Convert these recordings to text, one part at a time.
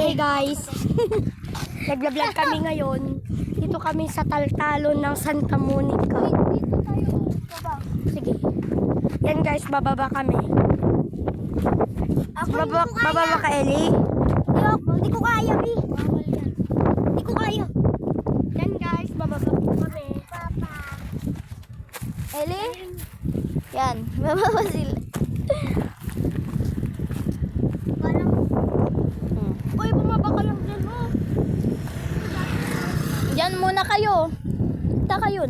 Hey guys, nagla-vlog kami ngayon. Dito kami sa Taltalon ng Santa Monica. Dito tayo baba. Sige. Yan guys, bababa kami. Bababa ka, Ellie? Hindi ko kaya, Bi. Hindi ko kaya. Yan guys, bababa kami. Papa. Ellie? Yan, bababa sila. Parang, Uy, bumaba ka lang dyan, oh. Diyan muna kayo. Taka yun.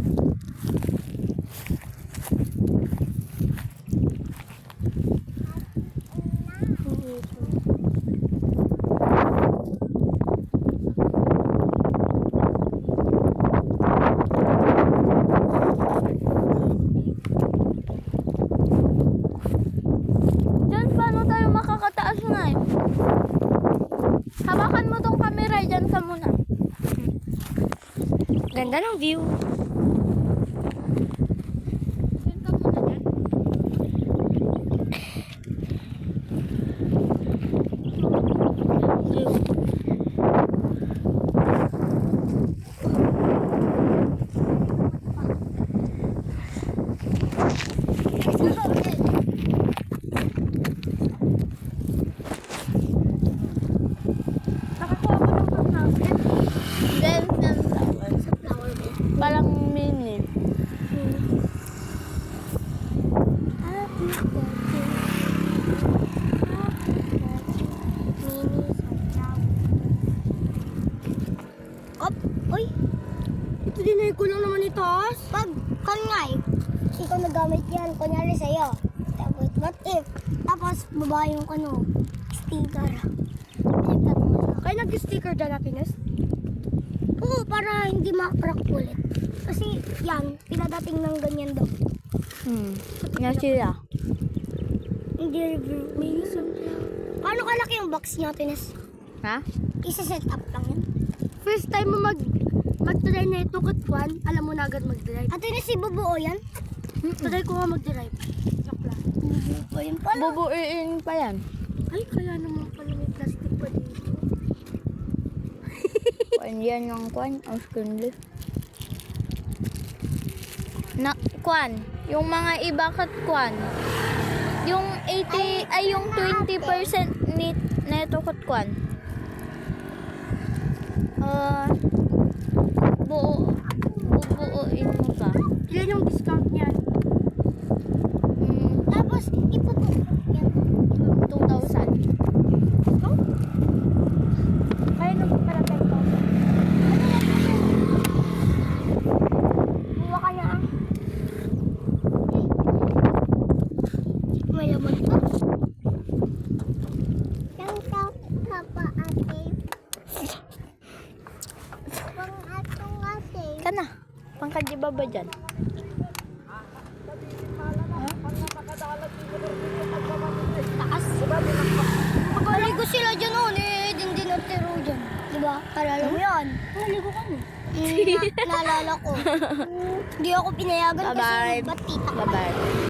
Diyan, paano tayo makakataas na eh? Hawakan mo tong camera, diyan ka muna. Ganda ng view. Diyan ka muna dyan. Nakakuha ko ng pang-house. Then, sa flower bed. Parang mini. Happy birthday. Happy birthday. Mini sunflower. Op! Uy! Ito din ay kulang naman itas. Pag, kanyay, ikaw nagamit yan, kunyari sa'yo. Tapos, what if? Tapos, baba yung sticker. Ipag mo siya. Kaya nag-sticker dyan happiness? Oo, para hindi ma-crack ulit. Kasi, yan, pinadating ng ganyan daw. Yan sila. Hindi review. Mini sunflower. Paano kalaki yung box niya, Tines? Ha? Isa-set up lang yan. First time mo mag-try na ito katwan, alam mo na agad mag-drive. At Tines, ibubuo yan? Try ko nga mag-drive. Joke lang. Ibubuo yun pala. Bubuin pa yan. Ay, kaya naman pala may plastic pa dito. Kwan yan yung kwan. Ang skinless. Na, kwan. Yung mga iba kat kwan. Yung 80, ay yung 20% na ito kat kwan. Bubuin mo pa. Ilan yung discount niyan? Tapos, ipupupo yan. 2,000. Kaya naman pala 10,000. Buwa ka na ah. May laman pa. Yang pa ate. Pang atong ate. Ka na. Pangkadya ba ba dyan? Taas. Pagkaligo sila dyan oh. Din at tiro dyan. Diba? Kalala mo yan. Naligo kami. Naalala ko. Hindi ako pinayagan kasi Bye-bye. ba't tita ka? Bye-bye.